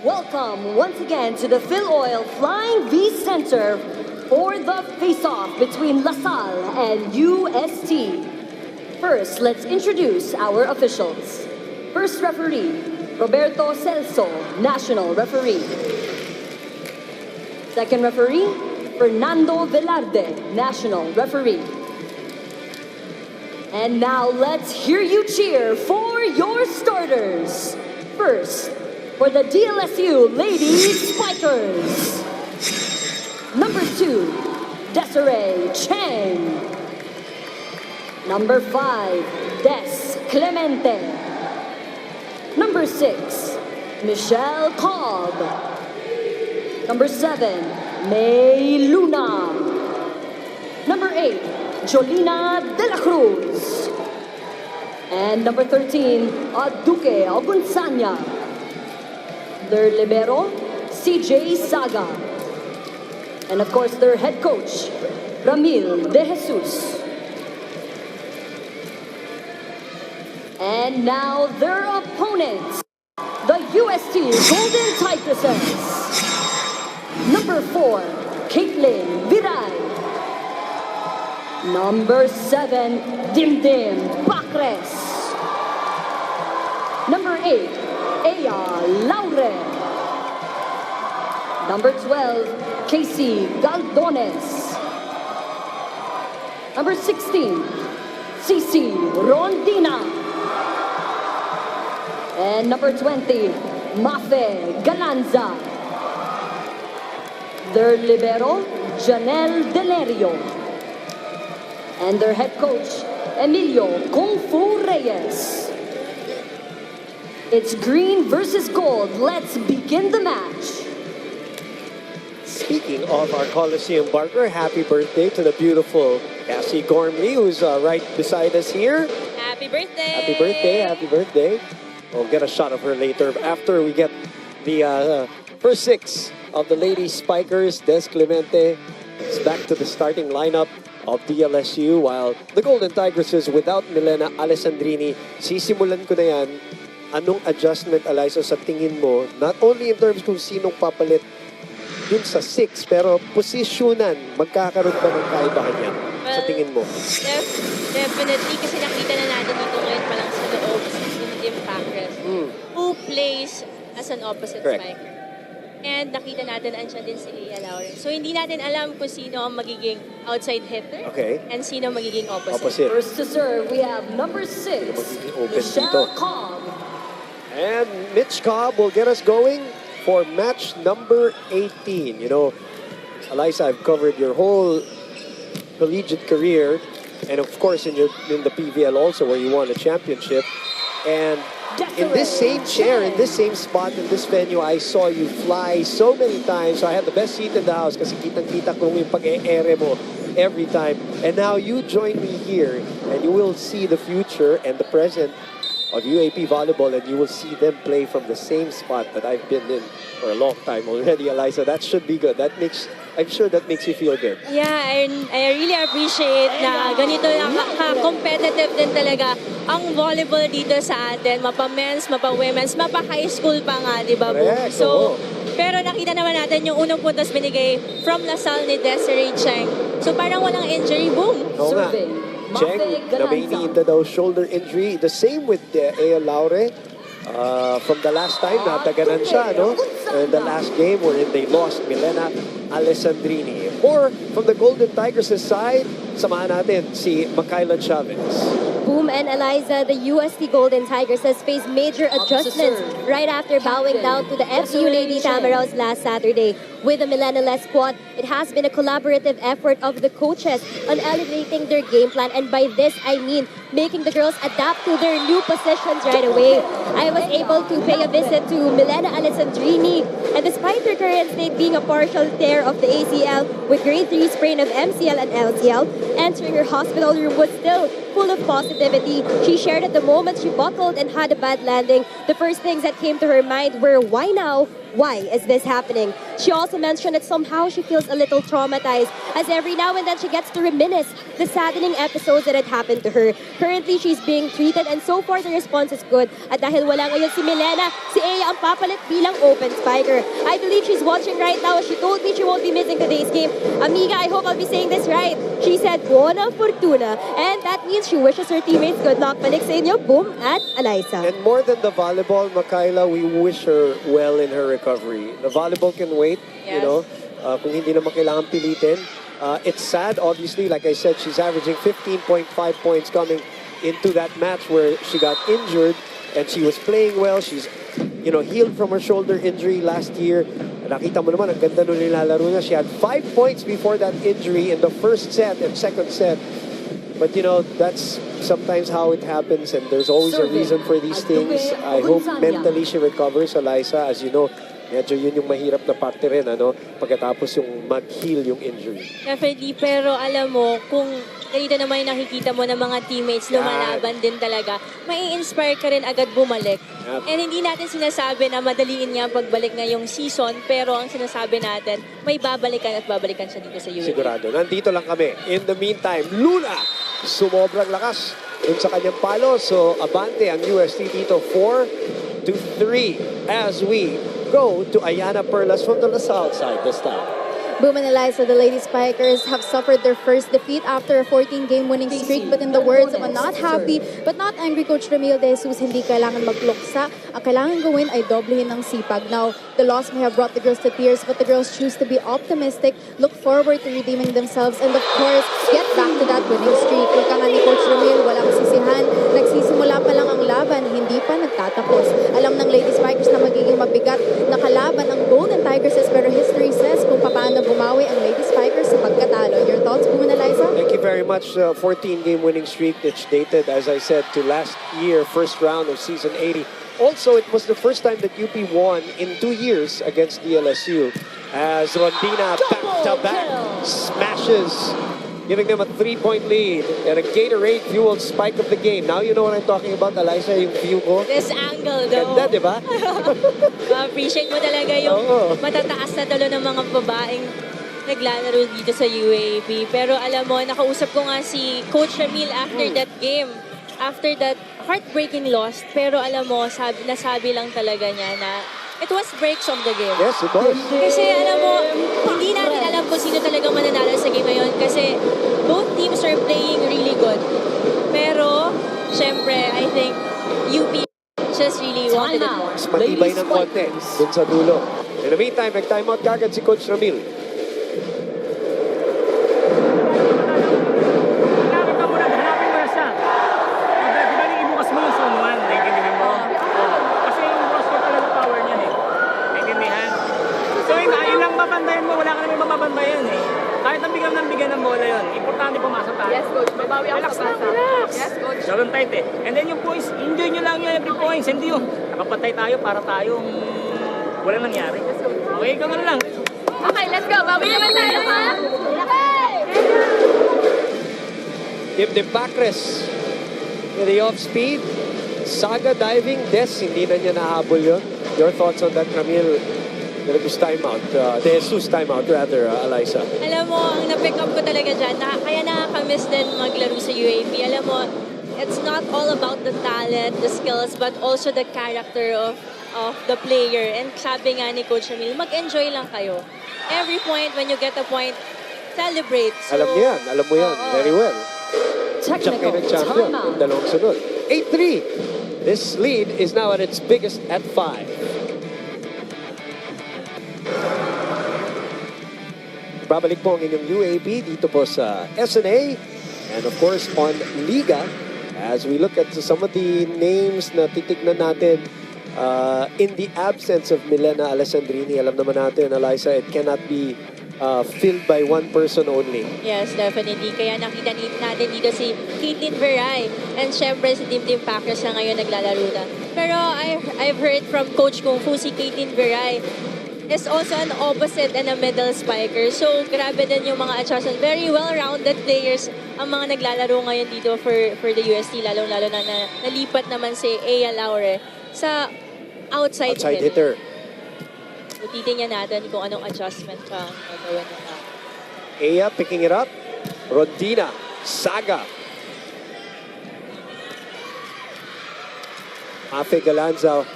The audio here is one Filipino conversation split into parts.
Welcome once again to the Phil Oil Flying V Center for the face-off between LaSalle and UST. First, let's introduce our officials. First referee, Roberto Celso, National Referee. Second referee, Fernando Velarde, National Referee. And now let's hear you cheer for your starters. First, for the DLSU Lady Spikers. Number 2, Desiree Cheng. Number 5, Des Clemente. Number 6, Michelle Cobb. Number 7, May Luna. Number 8, Jolina De La Cruz. And number 13, Aduque Agunsanya. Their libero, CJ Saga. And of course, their head coach, Ramil De Jesus. And now their opponents, the UST Golden Tigresses. Number 4, Caitlin Viray. Number 7, Dimdim Pacres. Number 8, Ea Laure. Number 12, Casey Galdones. Number 16, Cici Rondina. And number 20, Mafe Galanza. Their libero, Janelle Delerio. And their head coach, Emilio Kung Fu Reyes. It's green versus gold. Let's begin the match. Speaking of our Coliseum Barker, happy birthday to the beautiful Cassie Gormley, who's right beside us here. Happy birthday! Happy birthday, happy birthday. We'll get a shot of her later after we get the first 6 of the Lady Spikers. Des Clemente is back to the starting lineup of DLSU, while the Golden Tigresses without Milena Alessandrini. Sisimulan ko na yan. Anong adjustment, Eliza, sa tingin mo? Not only in terms kung sinong papalit dun sa 6, pero posisyonan, magkakaroon ba ng kaibahan yan? Sa tingin mo? Definitely, kasi nakita na natin dito ngayon pa lang sa loob si Tim Pacres, who plays as an opposite spiker. And nakita natin andyan din si Ea Laure. So hindi natin alam kung sino ang magiging outside hitter and sino magiging opposite. First to serve, we have number 6, Michelle Cobb. And Mitch Cobb will get us going for match number 18. You know, Eliza, I've covered your whole collegiate career, and of course in the PVL also, where you won a championship. And in this same chair, in this same spot, in this venue, I saw you fly so many times. So I had the best seat in the house kasi kitang-kita ko yung pag-e-ere mo every time. And now you join me here, and you will see the future and the present of UAP Volleyball, and you will see them play from the same spot that I've been in for a long time already, Eliza. That should be good. I'm sure that makes you feel good. Yeah, I really appreciate na ganito competitive din talaga ang volleyball dito sa atin. Mapa-men's, mapa-women's, mapa-high school pa nga, di ba? So, pero nakita naman natin yung unang puntos binigay from LaSalle ni Desiree Cheng. So parang walang injury, boom. Cheng na may iniinda daw shoulder injury. The same with Ea Laure. From the last time, nataganan siya, no? In the last game wherein they lost Milena Alessandrini. Or from the Golden Tigers' side, samahan natin si Makayla Chavez. Boom and Eliza, the UST Golden Tigers has faced major adjustments right after bowing down to the FU Lady Tamaraws last Saturday. With the Milena-less squad, it has been a collaborative effort of the coaches on elevating their game plan, and by this I mean making the girls adapt to their new positions right away. I was able to pay a visit to Milena Alessandrini, and despite her current state being a partial tear of the ACL with grade 3 sprain of MCL and LCL, entering her hospital room was still full of positivity. She shared at the moment she buckled and had a bad landing, the first things that came to her mind were, why now? why is this happening? She also mentioned that somehow she feels a little traumatized as every now and then she gets to reminisce the saddening episodes that had happened to her. Currently, she's being treated and so far the response is good. At dahil wala ngayon si Milena, si Aya ang papalit bilang open spiker. I believe she's watching right now. She told me she won't be missing today's game. Amiga, I hope I'll be saying this right. She said, buona fortuna. And that means she wishes her teammates good luck. Balik sa inyo, Boom at Eliza. And more than the volleyball, Makaila, we wish her well in her recovery. The volleyball can wait, you Yes. know, kung hindi naman kailangan pilitin. It's sad, obviously, like I said, she's averaging 15.5 points coming into that match where she got injured and she was playing well. She's, you know, healed from her shoulder injury last year. Nakita mo naman, ang ganda nung nilalaro niya. She had 5 points before that injury in the first set and second set. But you know, that's sometimes how it happens and there's always a reason for these things. I hope mentally she recovers, Eliza. As you know, medyo yun yung mahirap na parte rin, ano, pagkatapos yung mag-heal yung injury. Definitely, pero alam mo, kung ganito naman yung nakikita mo ng mga teammates, lumalaban din talaga, mai-inspire ka rin agad bumalik. Yep. And hindi natin sinasabi na madaliin nga pagbalik ngayong season, pero ang sinasabi natin, may babalikan at babalikan siya dito sa UAE. Sigurado. Nandito lang kami. In the meantime, Luna, sumobrang lakas dun sa kanyang palo. So, abante ang UST dito 4-3 as we go to Ayana Perlas from the south side this time. Boom and Eliza, the Lady Spikers have suffered their first defeat after a 14-game winning streak. But in the words of a not happy but not angry Coach Ramil De Jesus, hindi kailangan magluksa. Ang kailangan gawin ay doblehin ng sipag. Now, the loss may have brought the girls to tears, but the girls choose to be optimistic, look forward to redeeming themselves, and of course, get back to that winning streak. Ika nga ni Coach Ramil, walang sisihan. Nagsisimula pa lang ang laban, hindi pa nagtatapos. Alam ng Lady Spikers na magiging mabigat na kalaban ang Golden Tigresses, pero history says kung paano bumawi ang Lady Spikers sa pagkatalo. Your thoughts, Boom and Eliza? Thank you very much. 14-game winning streak which dated, as I said, to last year, first round of season 80. Also, it was the first time that UP won in 2 years against DLSU as Rondina back-to-back smashes, giving them a 3-point lead and a Gatorade-fueled spike of the game. Now you know what I'm talking about, Eliza, yung view ko. This angle, though. Ganda, di ba? Ma-appreciate mo talaga yung Oo. matataas na talo ng mga babaeng naglalaro dito sa UAP. Pero alam mo, nakausap ko nga si Coach Ramil after that game. After that heartbreaking loss. Pero alam mo, nasabi lang talaga niya na it was breaks of the game. Yes, it was. Kasi alam mo, hindi natin alam kung sino talagang mananalo sa game ngayon kasi both teams are playing really good. Pero, syempre, I think UP just really wanted it more. Mas matibay ng konti dun sa dulo. In the meantime, nag-timeout kagad si Coach Ramil. Hanapin mo na siya. Di ba ibukas mo yung zone 1? Naiintindihan mo? Kasi yung roster talaga power niyan eh. Naiintindihan? So yun lang mabandayan mo. Wala ka naman mababandayan eh. Kahit ng bigyan ng bola yun. Importante pumasok tayo. Yes, coach. Babawi ako Relax sa lang, basa. relax. Yes, coach. Sobrang tight eh. And then yung points, enjoy nyo lang yun every points. Hindi yung nakapatay tayo para tayong walang nangyari. Okay, ikaw na lang. Okay, let's go. Bawi naman tayo, ha? Give the backrest with the off-speed. Saga diving. Des, hindi na niya nahabol yun. Your thoughts on that, Ramil? DLSU timeout. DLSU's timeout, rather, Eliza. Alam mo, ang na-pick up ko talaga dyan, kaya nakakamiss din maglaro sa UAP. Alam mo, it's not all about the talent, the skills, but also the character of the player. And sabi nga ni Coach Ramil, mag-enjoy lang kayo. Every point, when you get a point, celebrate. So, Alam niya yan. Alam mo yan. Oo. Very well. Technical Champion. timeout. Dalawang sunod. 8-3. This lead is now at its biggest at 5. Babalik po ang inyong UAP dito po sa SNA and of course on Liga as we look at some of the names na titignan natin in the absence of Milena Alessandrini. Alam naman natin, Eliza, it cannot be filled by one person only. Yes, definitely. Kaya nakita natin dito si Caitlin Veray. And syempre si Team Packers na ngayon naglalaro na. Pero I've heard from Coach Kung Fu, si Caitlin Veray is also an opposite and a middle spiker. So, grabe din yung mga adjustments. Very well-rounded players ang mga naglalaro ngayon dito for the UST. Lalo-lalo na nalipat naman si Aya Laure sa outside Hitter. So titingnan natin kung anong adjustment pa ang gagawin nila. Aya picking it up. Rondina. Saga. Afe Galanza.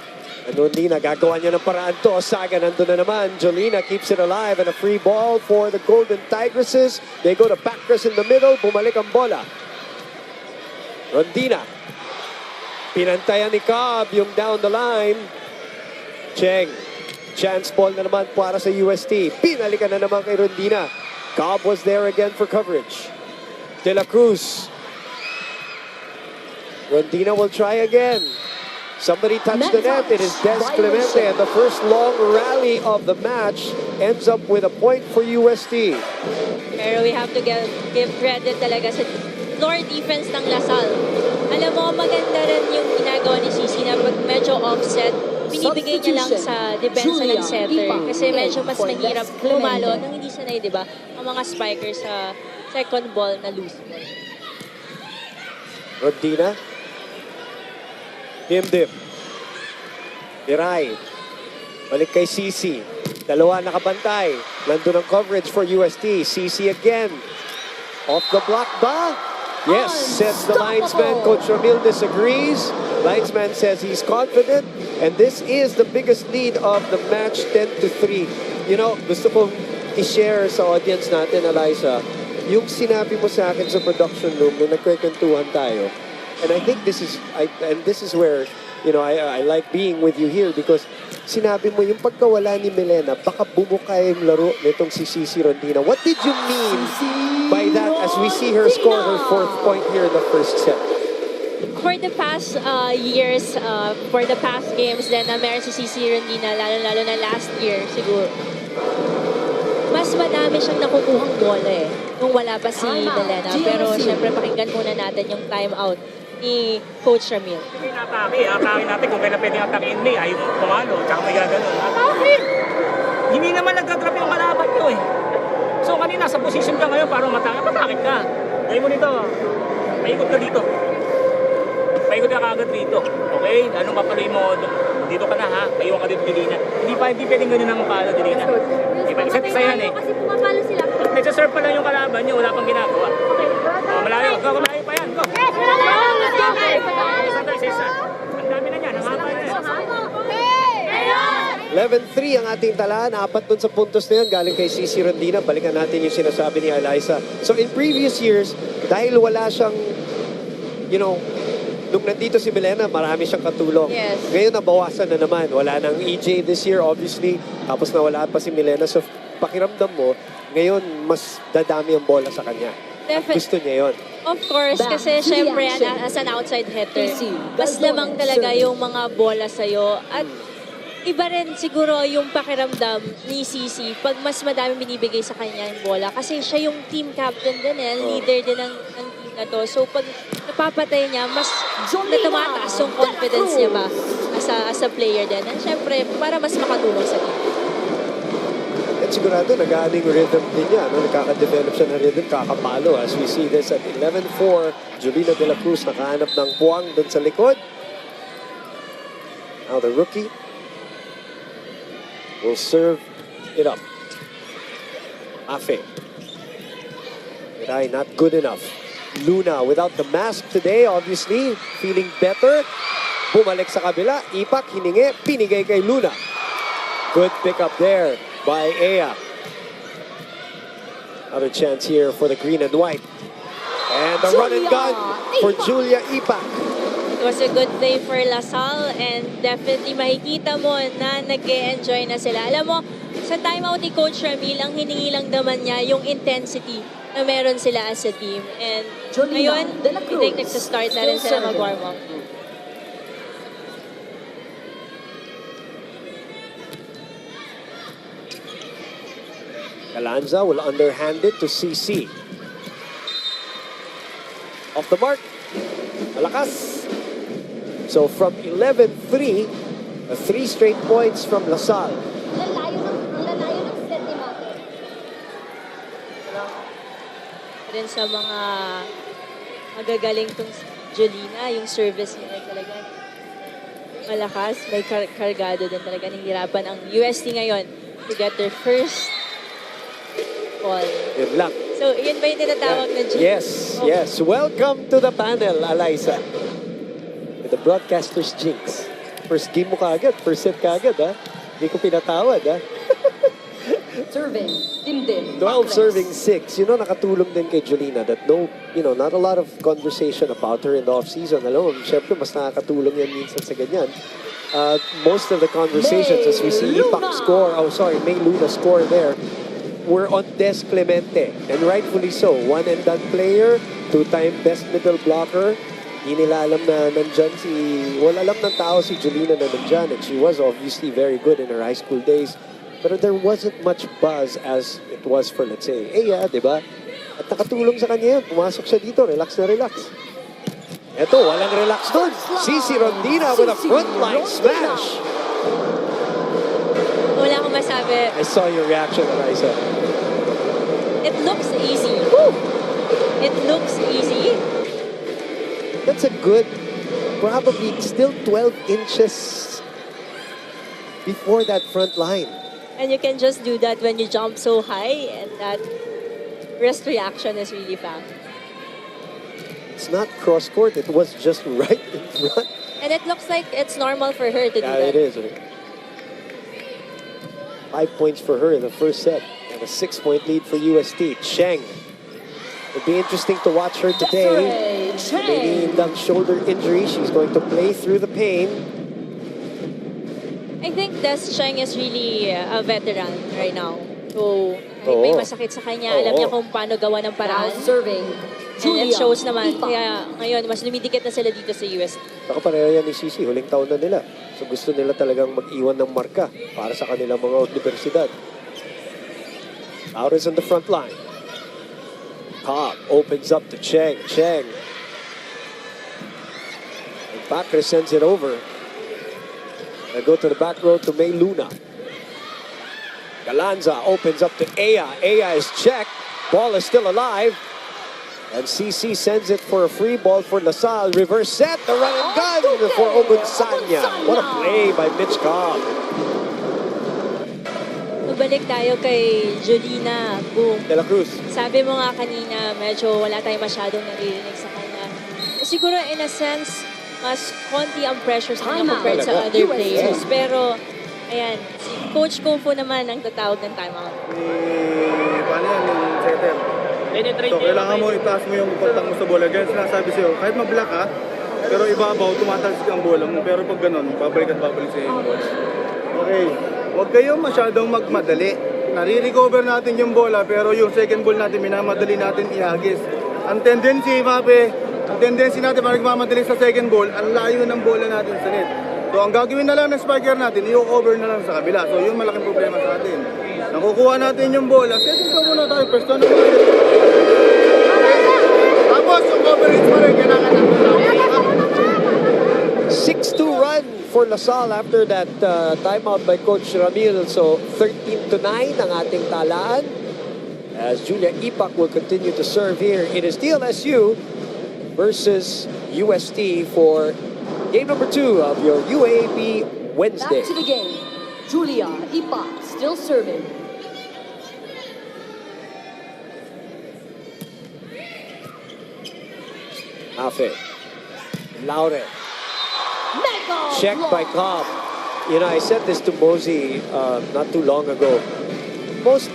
And Rondina, gagawa niya ng paraan to. Saga nandun na naman. Jolina keeps it alive and a free ball for the Golden Tigresses. They go to backers in the middle. Bumalik ang bola. Rondina. Pinantayan ni Cobb yung down the line. Cheng. Chance ball na naman para sa UST. Pinalikan na naman kay Rondina. Cobb was there again for coverage. De La Cruz. Rondina will try again. Somebody touched the net. It is Des Clemente. And the first long rally of the match ends up with a point for UST. Pero we have to give credit talaga sa floor defense ng Lasal. Alam mo, maganda rin yung ginagawa ni Cici na pag medyo offset, binibigay niya lang sa depensa ng setter. Kasi medyo mas mahirap pumalo nang hindi sanay, di ba? Ang mga spikers sa second ball na loose ball. Rondina. Dimdim. Miray. Balik kay Cici. Dalawa nakabantay. Nandun ang coverage for UST. Cici again. Off the block ba? Yes, says the linesman. Coach Ramil disagrees. Linesman says he's confident. And this is the biggest lead of the match, 10-3. You know, gusto kong i-share sa audience natin, Eliza, yung sinabi mo sa akin sa production room nung nagkwentuhan tayo. And I think this is where, you know, I like being with you here because sinabi mo yung pagkawala ni Milena, baka bumukay yung laro nitong si Cici Rondina. What did you mean by that as we see her score her 4th point here in the first set? For the past years, for the past games then na meron si Cici Rondina, lalo na last year siguro, mas madami siyang nakukuhang bola eh, nung wala pa si Milena. Pero syempre pakinggan muna natin yung timeout ni Coach Ramil. Hindi atake natin kung kailan pwedeng atakein mo, ayaw pumalo, tsaka may gano'n. Atake! Hindi naman nagka-drop yung kalaban nyo eh. So kanina sa position ka ngayon para matake ka. Gawin mo nito, paikot ka dito. Paikot ka kagad dito. Okay? Anong papaloy mo, dito ka na ha, paiwan ka dito Dilina. Hindi pwedeng ganun ang palo Dilina. Diba? Isa't isa yan eh. Kasi pumapalo sila. Nagsaserve pa lang yung kalaban nyo, wala pang ginagawa. Malayo, malayo pa yan. Go! Isa. Ang dami na yan, ang haba na yan. 11-3 ang ating talaan. 4 dun sa puntos na yan galing kay Cici Rondina. Balikan natin yung sinasabi ni Eliza. So in previous years, dahil wala siyang, you know, nung nandito si Milena, marami siyang katulong. Yes. Ngayon nabawasan na naman. Wala nang EJ this year, obviously. Tapos nawala pa si Milena. So pakiramdam mo, ngayon mas dadami ang bola sa kanya. At gusto niya yun. Of course, kasi syempre as an outside hitter, mas lamang talaga yung mga bola sa'yo. At iba rin siguro yung pakiramdam ni Cici pag mas madami binibigay sa kanya yung bola. Kasi siya yung team captain din leader din ng team na to. So pag napapatay niya, mas tumataas yung confidence niya ba as a player din. And syempre, para mas makatulong sa team. At sigurado, nag-aaning rhythm din niya. No? Nakaka-develop siya ng rhythm, kakapalo. As we see this at 11-4, Jolina De La Cruz nakahanap ng puwang dun sa likod. Now the rookie will serve it up. Afe. Miray, not good enough. Luna without the mask today, obviously. Feeling better. Bumalik sa kabila. Ipak, hiningi, pinigay kay Luna. Good pick up there by Aya. Another chance here for the green and white. And the run and gun for Julia Ipak. It was a good play for Lasal and definitely makikita mo na nag-e-enjoy na sila. Alam mo, sa timeout ni Coach Ramil, ang hiningi lang naman niya yung intensity na meron sila as a team. And ngayon, I think nagsa-start na rin sila mag-warm up. Galanza will underhand it to CC. Off the mark. Malakas. So from 11-3, 3 straight points from Lasal. Ang lalayo ng set ni Mate. Rin sa mga magagaling tong Jolina, yung service niya talaga. malakas, may kargado din talaga. Nahihirapan ang UST ngayon to get their first ball. Good luck. So, yun ba yung tinatawag na G? Yes, yes. Welcome to the panel, Eliza. With the broadcaster's jinx. First game mo kaagad, first set kaagad, ha? Hindi ko pinatawad, ha? Serving, Dimdim. 12 serving 6. You know, nakatulong din kay Jolina that not a lot of conversation about her in the off-season alone. Siyempre, mas nakakatulong yan minsan sa ganyan. Most of the conversations as we see Ipak score, May Luna score there, were on Des Clemente. And rightfully so. One and done player, two-time best middle blocker. Hindi nila alam na nandyan alam ng tao si Jolina na nandyan. And she was obviously very good in her high school days. But there wasn't much buzz as it was for, let's say, Eya, di ba? At nakatulong sa kanya yun. Pumasok siya dito, relax na relax. Eto, walang relax doon. Cici Rondina with a frontline smash. Wala akong masabi. I saw your reaction, Eliza. It looks easy. It looks easy. That's a good, probably still 12 inches before that front line. And you can just do that when you jump so high, and that wrist reaction is really fast. It's not cross-court. It was just right in front. And it looks like it's normal for her to do that. It is. 5 points for her in the first set. And a 6-point lead for UST. Cheng. It'll be interesting to watch her today. Maybe that shoulder injury. She's going to play through the pain. I think Des Cheng is really a veteran right now. So, kahit may masakit sa kanya, alam niya kung paano gawa ng paraan. Serving, And it shows naman. Kaya ngayon, mas lumidikit na sila dito sa US. Baka pareho yan ni Cici. Huling taon na nila. So gusto nila talagang mag-iwan ng marka para sa kanilang mga universidad. Out is on the front line. Cobb opens up to Cheng. Cheng. And Bakr sends it over. They go to the back row to May Luna. Galanza opens up to Aya. Aya is checked. Ball is still alive. And CC sends it for a free ball for Lasal. Reverse set. The run and gun for Ogunsanya. What a play by Mitch Cobb. Balik tayo kay Jolina. Boom. De La Cruz. Sabi mo nga kanina, medyo wala tayong masyadong naririnig sa kanya. Siguro in a sense, mas konti ang pressure sa kanya compared sa other players. Pero, ayan, si Coach Kung-Fu naman ang tatawag ng timeout. Paano yan, yung setter? So, kailangan mo itaas mo yung kontakt mo sa bola. Ganyan sinasabi sa'yo, kahit mablock ka, pero ibabaw, tumatalsik ang bola mo. Pero pag ganun, babalik at babalik sa iyo. Okay, huwag kayong masyadong magmadali. Nare-recover natin yung bola, pero yung second ball natin, minamadali natin ihagis. Ang tendency natin para magmamadali sa second ball, ang layo ng bola natin sa net. So, ang gagawin na lang ng spiker natin, i-over na lang sa kabila. So, yung malaking problema sa atin. Nakukuha natin yung bola, second ball muna tayo, first down na bola. Tapos, yung coverage pa rin, kailangan natin lang. 6-2 run for Lasal after that timeout by Coach Ramil. So, 13-9 ang ating talaan. As Julia Ipak will continue to serve here. It is DLSU versus UST for game number 2 of your UAB Wednesday. Back to the game. Julia Ipak still serving. Afe. Laure. Checked by Cobb. You know, I said this to Mosey not too long ago. Most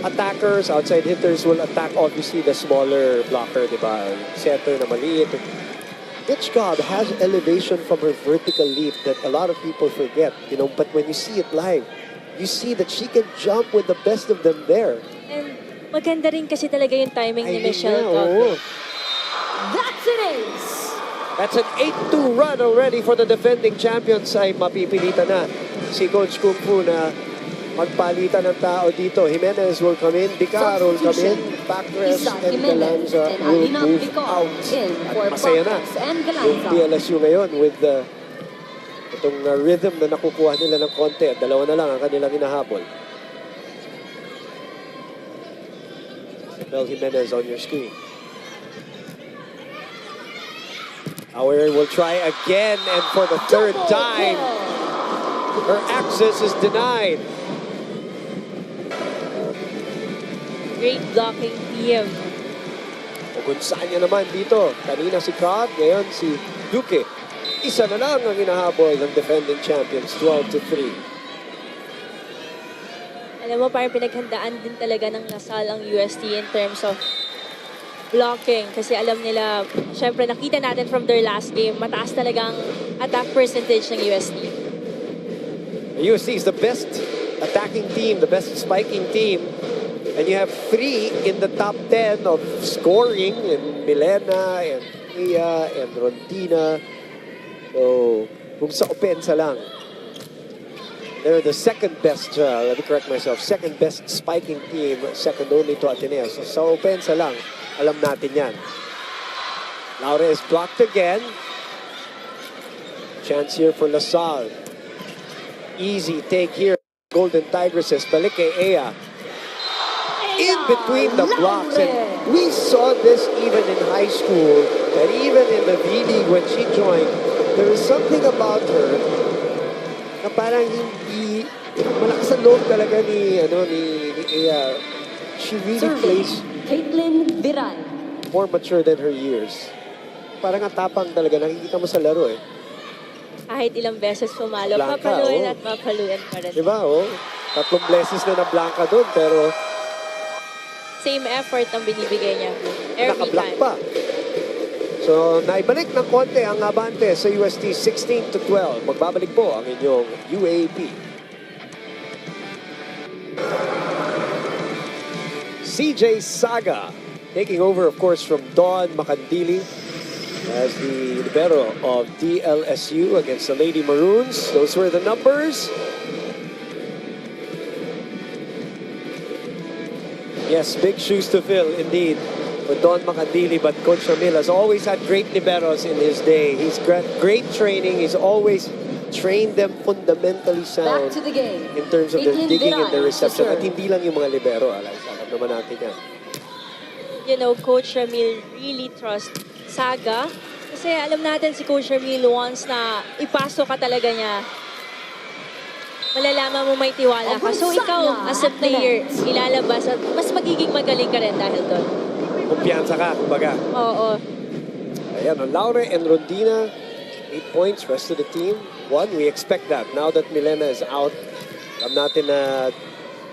attackers, outside hitters will attack obviously the smaller blocker, di ba? Setter na maliit. Mitch Cobb has elevation from her vertical leap that a lot of people forget, you know, but when you see it live, you see that she can jump with the best of them there. And maganda rin kasi talaga yung timing ni Michelle oo. Cobb. That's an ace. That's an 8-2 run already for the defending champions. Ay mapipilitan na si Coach Kung Fu na magpalitan ng tao dito. Jimenez will come in, Dicar will come in, Backrest and Galanza will move out. At masaya na yung DLSU ngayon with itong rhythm na nakukuha nila ng konti. Dalawa na lang ang kanilang hinahabol. Mel Jimenez on your screen. Auer will try again, and for the third Double time, kill. her access is denied. Great blocking team. Pugunsan niya naman dito. Kanina si Cod, ngayon si Duque. Isa na lang ang hinahabol ng defending champions, 12-3. Alam mo, parang pinaghandaan din talaga ng Lasal ang UST in terms of blocking. Kasi alam nila, syempre nakita natin from their last game, mataas talagang attack percentage ng UST. The UST is the best attacking team, the best spiking team. And you have 3 in the top 10 of scoring in Milena and Ia and Rondina. So, kung sa opensa lang, they're the second best, let me correct myself, second best spiking team, second only to Ateneo. So, sa opensa lang, alam natin yan. Laura is blocked again. Chance here for LaSalle. Easy take here. Golden Tigresses. Balik kay Ea. In between the blocks. And we saw this even in high school and even in the V-League when she joined. There is something about her na parang hindi malakas ang loob talaga ni Ea. She really plays Caitlin Viral. more mature than her years. Parang ang tapang talaga, nakikita mo sa laro eh. Kahit ilang beses pumalo, Blanca, papaluin oh. at papaluin pa rin. Diba, oh? 3 blesses na na-blanca doon, pero Same effort ang binibigay niya every naka-block time. pa. So, naibalik ng konti ang abante sa UST 16-12. Magbabalik po ang inyong UAP. CJ Saga taking over, of course, from Dawn Macandili as the libero of DLSU against the Lady Maroons. Those were the numbers. Yes, big shoes to fill indeed for Don Macandili, but Coach Ramil has always had great liberos in his day. He's got great training. He's always trained them fundamentally sound Back to the game. in terms of their Caitlin digging and their Viral, reception. sir. At hindi lang yung mga libero, alam naman natin yan. You know, Coach Ramil really trust Saga. Kasi alam natin si Coach Ramil, once na ipasok ka talaga niya, malalaman mo may tiwala ka. So ikaw, as a player, ilalabas at mas magiging magaling ka rin dahil doon. Kumpiyansa ka, kumbaga. Oo. Ayan, Laure and Rondina, 8 points, rest of the team. 1, we expect that. Now that Milena is out, alam natin na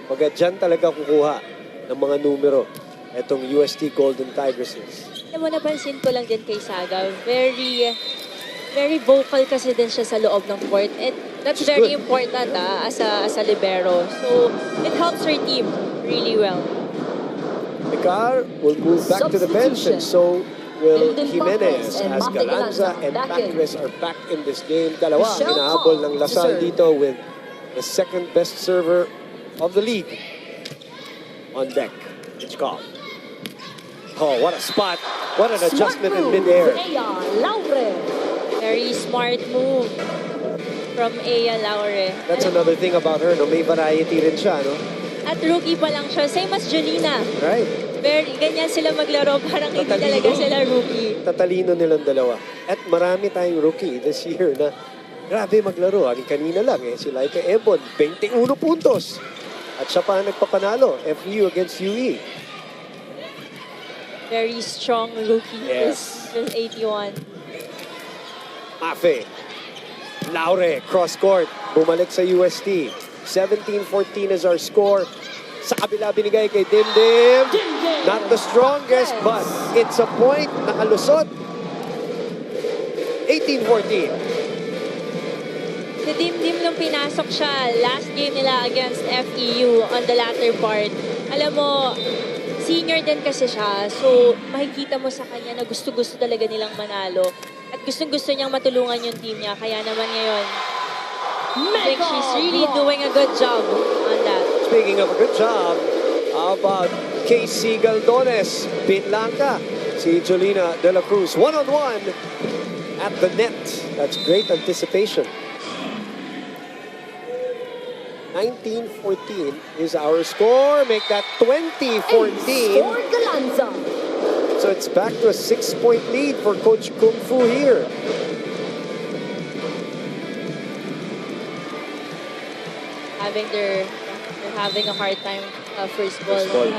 dyan talaga kukuha ng mga numero itong UST Golden Tigresses. Alam mo, napansin ko lang din kay Saga, very vocal kasi din siya sa loob ng court. And that's Which is very good. important as a libero. So, it helps her team really well. Picar will move back to the bench, and so will Hilden Jimenez Patres and as Mate Galanza Galanza and back in. Patres are back in this game. Dalawa ang Michelle hinahabol Cobb ng to Lasal serve. dito with the second best server of the league on deck. It's Cobb. Oh, what a spot. What an adjustment in midair. Ea Laure. Very smart move from Ea Laure. That's another thing about her, no? May variety rin siya, no? At rookie pa lang siya. Same as Jolina. Right. Ganyan sila maglaro. Parang hindi Tatalino. talaga sila rookie. Tatalino nilang dalawa. At marami tayong rookie this year na grabe maglaro. Ang kanina lang si Laika Ebon, 21 puntos. At siya pa ang nagpapanalo, FU against UE. Very strong rookie. Yes. This 81. Mafe. Laure, cross court. Bumalik sa UST. 17-14 is our score. Sa kabila binigay kay Dimdim. Not the strongest, but it's a point. Nakalusot. 18-14. Si Dimdim nung pinasok siya, last game nila against FEU on the latter part. Alam mo, senior din kasi siya. So, makikita mo sa kanya na gusto-gusto talaga nilang manalo. At gustong-gusto niyang matulungan yung team niya. Kaya naman ngayon, I think she's really doing a good job on that. Speaking of a good job, how about Casey Galdones? Pinlanka. Si Jolina De La Cruz. One-on-one at the net. That's great anticipation. 19-14 is our score. Make that 20-14. For Galanza. So it's back to a 6-point lead for Coach Kung Fu here. They're having a hard time first ball. First ball.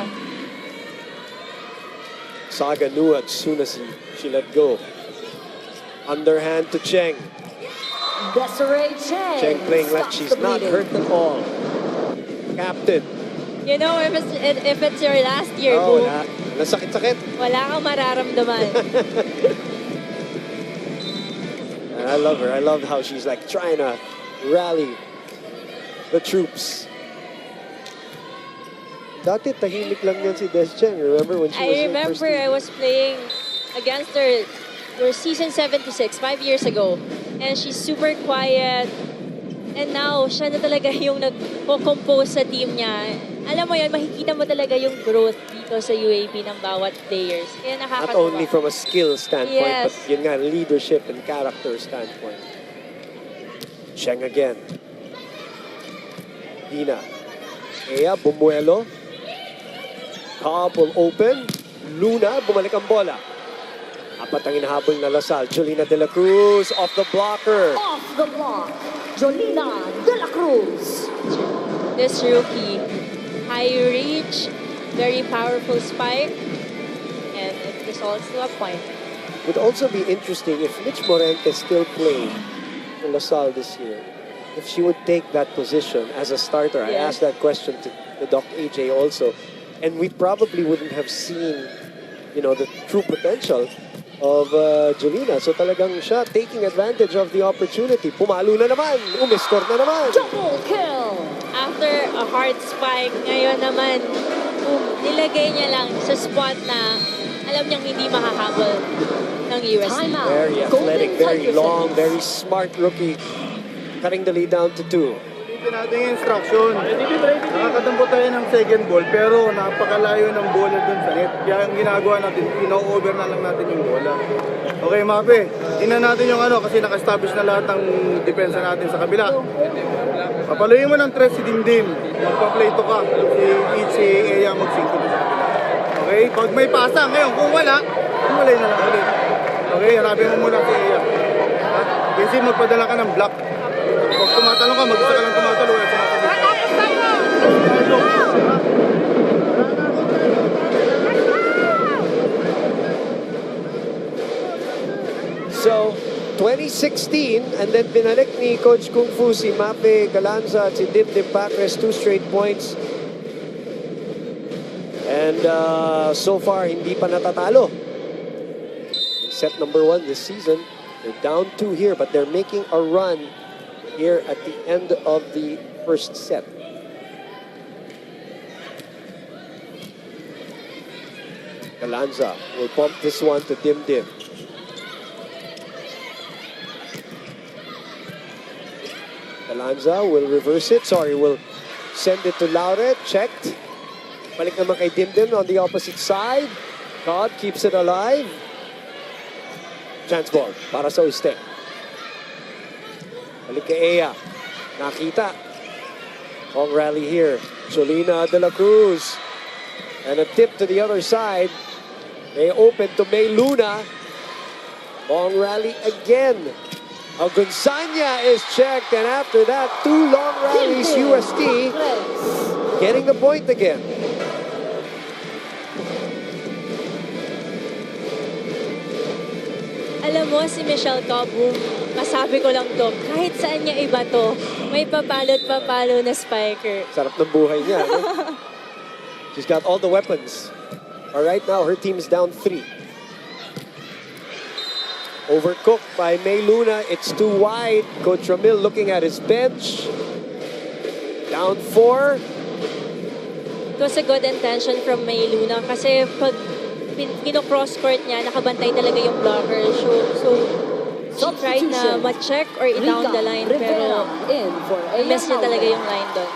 Saga knew as soon as she let go. Underhand to Cheng. Desiree Cheng. Cheng playing like stops she's the not bleeding. hurt at all. Captain. You know, if it's your last year, Oh, Boom, wala. Nasakit-sakit. wala kang mararamdaman. And I love her. I love how she's like trying to rally the troops. Dati tahimik lang yan si Des Cheng. Remember when she was I in first remember I team? was playing against her season 76, 5 years ago. And she's super quiet. And now, siya na talaga yung nag-compose sa team niya. Alam mo yun, makikita mo talaga yung growth dito sa UAP ng bawat players. Kaya nakakatuwa. Not only from a skill standpoint, Yes. but yun nga, leadership and character standpoint. Cheng again. Dina. Ea, bumuelo. Cobb will open. Luna, bumalik ang bola. Apat ang inahabol na Lasal. Jolina De La Cruz off the blocker. Off the block, Jolina De La Cruz. This rookie, high reach, very powerful spike, and it results to a point. Would also be interesting if Mitch Morente still played for Lasal this year. If she would take that position as a starter. I Yes. asked that question to Doc AJ also. And we probably wouldn't have seen, you know, the true potential of Jolina. So talagang siya taking advantage of the opportunity. Pumalo na naman. Umiscore na naman. Double kill. After a hard spike, ngayon naman, nilagay niya lang sa spot na alam niyang hindi makahabol ng UST. Timeout. Very athletic, Golden very Tigresses. long, very smart rookie. Cutting the lead down to 2. Ulitin natin yung instruction. Nakakadampot tayo ng second ball, pero napakalayo ng bola dun sa net. Kaya ang ginagawa natin, pino-over na lang natin yung bola. Okay, Mape. Tingnan natin yung ano, kasi naka-establish na lahat ng depensa natin sa kabila. Papaluin mo ng tres si Dimdim. Magpa-play to ka. Si Eya mag-synco sa kabila. Okay? Pag may pasa, ngayon, kung wala, humalay na lang ulit. Okay? Hanapin mo muna si Eya. Kasi magpadala ka ng block. Pag tumatalong ka, mag-isa ka lang tumatalong. Wala sa So, 2016, and then binalik ni Coach Kung Fu si Mape Galanza at si Dimdim Pacres 2 straight points. And so far, hindi pa natatalo. Set number 1 this season. They're down 2 here, but they're making a run here at the end of the first set. Galanza will pump this one to Dimdim. Galanza will reverse it. Sorry, will send it to Laure. Checked. Balik naman kay Dimdim on the opposite side. Todd keeps it alive. Chance ball para sa UST. Balik kay Ea. Nakita. Long rally here. Jolina De La Cruz. And a tip to the other side. They open to May Luna. Long rally again. Gonzania is checked, and after that, 2 long rallies, UST getting the point again. Alam mo, si Michelle Cobb, masabi ko lang to, kahit saan niya iba to, may papalot-papalo na spiker. Sarap ng buhay niya. No? She's got all the weapons. All right, now her team is down 3. Overcooked by May Luna. It's too wide. Coach Ramil looking at his bench. Down 4. It was a good intention from May Luna kasi pag pino-cross court niya, nakabantay talaga yung blocker. So she tried na ma-check or i-down the line, pero miss niya talaga yung line doon.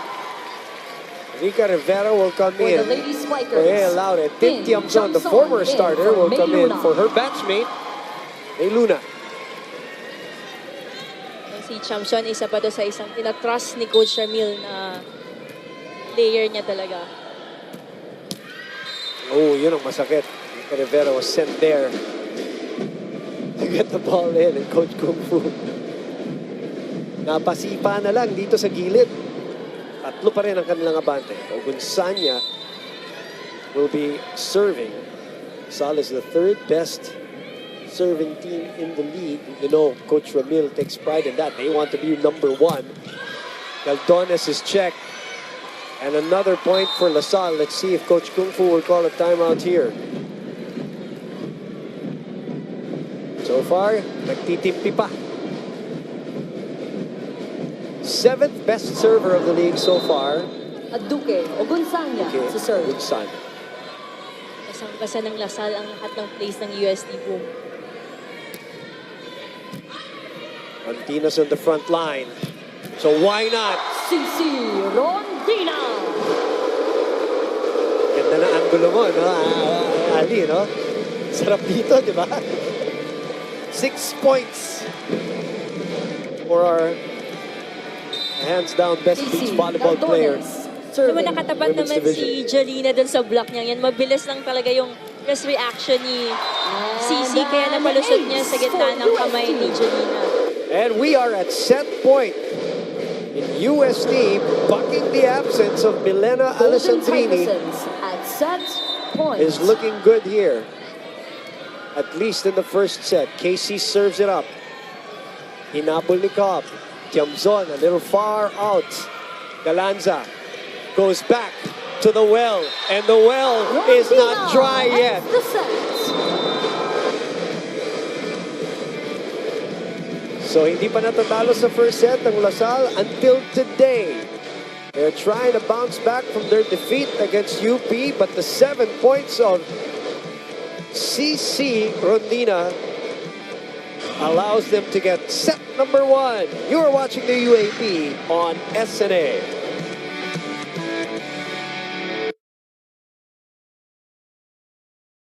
Rica Rivera will come For in. the Lady Spikers, They allowed it. Tim Tiamson, the former starter, will come in for her batchmate, May Luna. Si Chamson, isa pa to sa isang tinatrust ni Coach Ramil na player niya talaga. Oh, yun ang masakit. Rivera was sent there to get the ball in, and Coach Kung Fu napasipa na lang dito sa gilid. Tatlo pa rin ang kanilang abante. Ogunsanya will be serving. Sal is the third best serving team in the league. You know, Coach Ramil takes pride in that. They want to be number one. Caldones is checked. And another point for LaSalle. Let's see if Coach Kung Fu will call a timeout here. So far, nagtitimpi pa. Seventh best server of the league so far. Aduke Ogunsanya Okay, to serve. Ogunsanya. Basang-basa ng Lasal ang lahat ng plays ng UST boom. Martinez on the front line. So why not? Sisi Rondina. Ganda na angulo mo, no? Ali, no? Sarap dito, di ba? 6 points for our hands-down best beach volleyball player. Naman nakatapat Women's naman division. si Jolina dun sa block niya. Yan, mabilis lang talaga yung first reaction ni Sisi. Kaya napalusot niya sa gitna ng kamay ni Jolina. And we are at set point in UST, bucking the absence of Milena Alessandrini. At set point. Is looking good here. At least in the first set. Casey serves it up. Hinabol ni Cobb. Tiamzon a little far out. Galanza goes back to the well. And the well is not dry yet. The set. So hindi pa natatalo sa first set ng LaSalle until today. They're trying to bounce back from their defeat against UP, but the 7 points of CC Rondina allows them to get set number 1. You are watching the UAP on SNA.